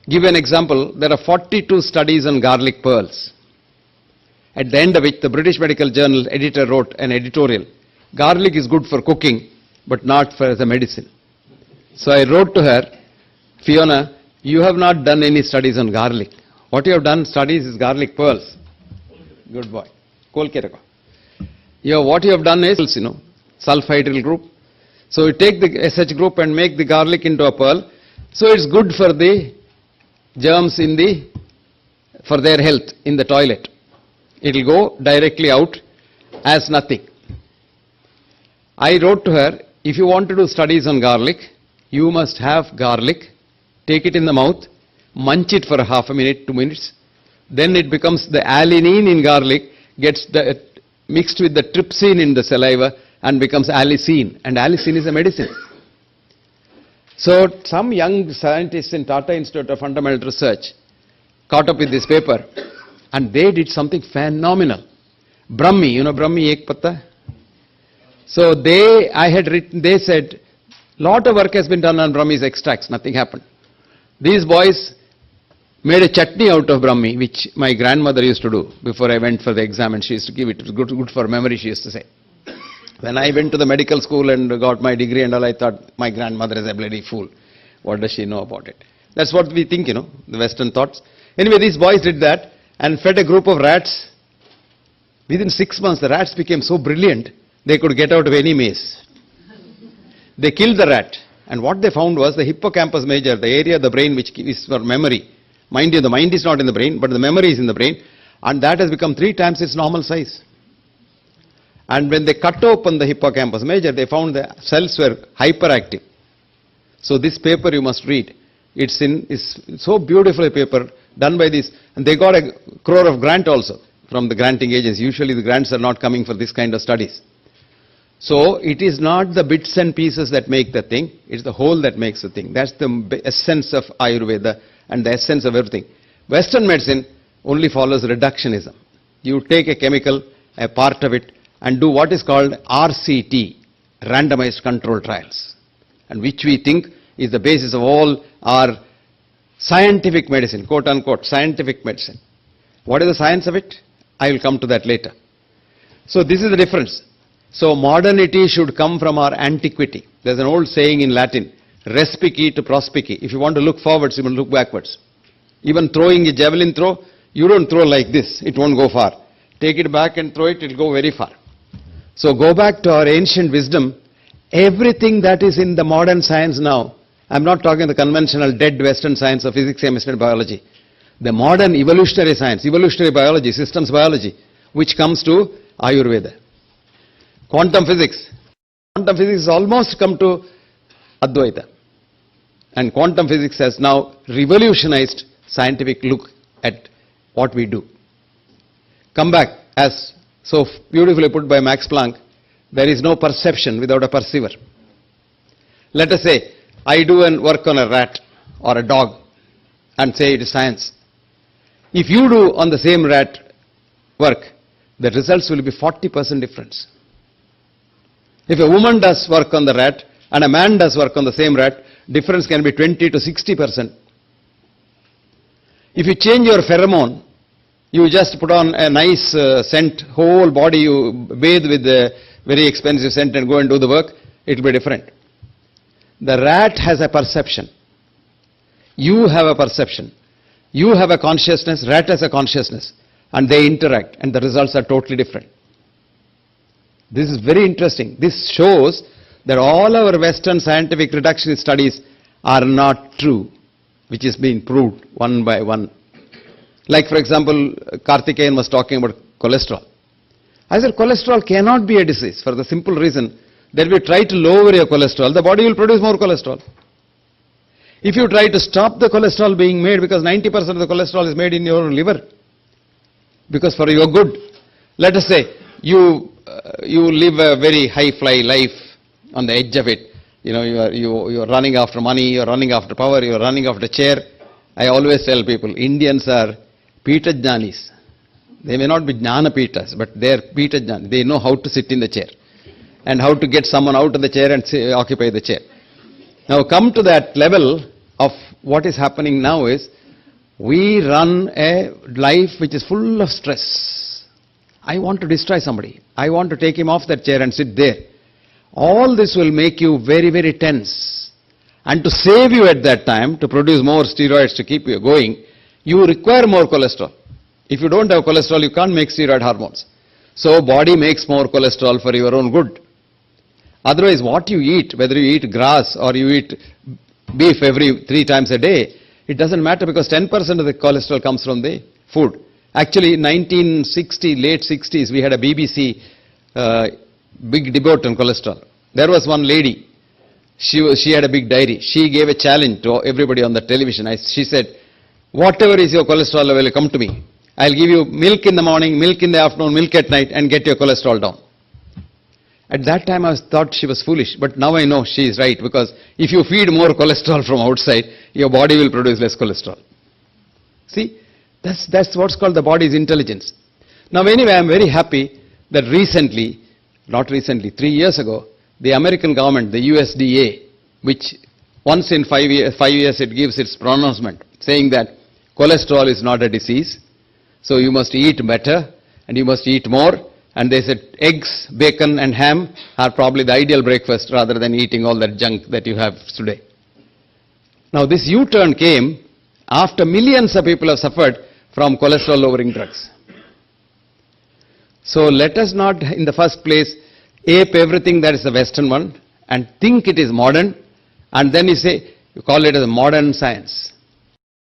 give an example. There are 42 studies on garlic pearls, at the end of which the British Medical Journal editor wrote an editorial. Garlic is good for cooking, but not for as a medicine. So I wrote to her, Fiona, you have not done any studies on garlic. What you have done studies is garlic pearls. Good boy. What you have done is, sulfhydryl group. So you take the SH group and make the garlic into a pearl. So it's good for the germs for their health in the toilet. It will go directly out as nothing. I wrote to her, if you want to do studies on garlic, you must have garlic, take it in the mouth, munch it for half a minute, 2 minutes, then it becomes the alanine in garlic gets mixed with the trypsin in the saliva and becomes allicin, and allicin is a medicine. So some young scientists in Tata Institute of Fundamental Research caught up with this paper, and they did something phenomenal. Brahmi, Brahmi ek patta? So they said, lot of work has been done on Brahmi's extracts, nothing happened. These boys made a chutney out of Brahmi, which my grandmother used to do before I went for the exam, and she used to give it. It was good for memory, she used to say. When I went to the medical school and got my degree and all, I thought, my grandmother is a bloody fool. What does she know about it? That's what we think, the Western thoughts. Anyway, these boys did that and fed a group of rats. Within 6 months, the rats became so brilliant, they could get out of any maze. They killed the rat, and what they found was the hippocampus major, the area of the brain which is for memory. Mind you, the mind is not in the brain, but the memory is in the brain, and that has become 3 times its normal size. And when they cut open the hippocampus major, they found the cells were hyperactive. So this paper you must read. It's so beautiful a paper done by this, and they got a crore of grant also from the granting agency. Usually the grants are not coming for this kind of studies. So it is not the bits and pieces that make the thing, it's the whole that makes the thing. That's the essence of Ayurveda and the essence of everything. Western medicine only follows reductionism. You take a chemical, a part of it, and do what is called RCT, randomized control trials, and which we think is the basis of all our scientific medicine, quote unquote, scientific medicine. What is the science of it? I will come to that later. So this is the difference. So modernity should come from our antiquity. There's an old saying in Latin, respice to prospice. If you want to look forwards, you will look backwards. Even throwing a javelin throw, you don't throw like this, it won't go far. Take it back and throw it, it will go very far. So go back to our ancient wisdom. Everything that is in the modern science now, I'm not talking the conventional dead Western science of physics, chemistry and biology. The modern evolutionary science, evolutionary biology, systems biology, which comes to Ayurveda. Quantum physics. Quantum physics has almost come to Advaita. And quantum physics has now revolutionized scientific look at what we do. Come back, as so beautifully put by Max Planck, there is no perception without a perceiver. Let us say, I do work on a rat or a dog and say it is science. If you do on the same rat work, the results will be 40% difference. If a woman does work on the rat and a man does work on the same rat, difference can be 20 to 60%. If you change your pheromone, you just put on a nice scent, whole body you bathe with a very expensive scent and go and do the work, it will be different. The rat has a perception. You have a perception. You have a consciousness, rat has a consciousness, and they interact, and the results are totally different. This is very interesting. This shows that all our Western scientific reductionist studies are not true, which is being proved one by one. Like, for example, Karthikeyan was talking about cholesterol. I said cholesterol cannot be a disease for the simple reason that if you try to lower your cholesterol, the body will produce more cholesterol. If you try to stop the cholesterol being made, because 90% of the cholesterol is made in your liver, because for your good, let us say you live a very high-fly life on the edge of it. You are running after money, you are running after power, you are running after chair. I always tell people, Indians are Pita Jnanis. They may not be Jnana Pitas, but they are Pita Jnanis. They know how to sit in the chair and how to get someone out of the chair and occupy the chair. Now come to that level of what is happening now is, we run a life which is full of stress. I want to destroy somebody. I want to take him off that chair and sit there. All this will make you very, very tense. And to save you at that time, to produce more steroids to keep you going, you require more cholesterol. If you don't have cholesterol, you can't make steroid hormones. So body makes more cholesterol for your own good. Otherwise, what you eat, whether you eat grass or you eat beef every 3 times a day, it doesn't matter, because 10% of the cholesterol comes from the food. Actually, in 1960, late 60s, we had a BBC big debate on cholesterol. There was one lady, she had a big diary. She gave a challenge to everybody on the television. She said, whatever is your cholesterol level, come to me. I'll give you milk in the morning, milk in the afternoon, milk at night, and get your cholesterol down. At that time, I thought she was foolish, but now I know she is right, because if you feed more cholesterol from outside, your body will produce less cholesterol. See, that's what's called the body's intelligence. Now anyway, I'm very happy that recently, not recently, 3 years ago, the American government, the USDA, which once in 5 years it gives its pronouncement, saying that cholesterol is not a disease, so you must eat better and you must eat more. And they said eggs, bacon and ham are probably the ideal breakfast rather than eating all that junk that you have today. Now this U-turn came after millions of people have suffered from cholesterol lowering drugs. So let us not in the first place ape everything that is the Western one and think it is modern, and then you call it as a modern science.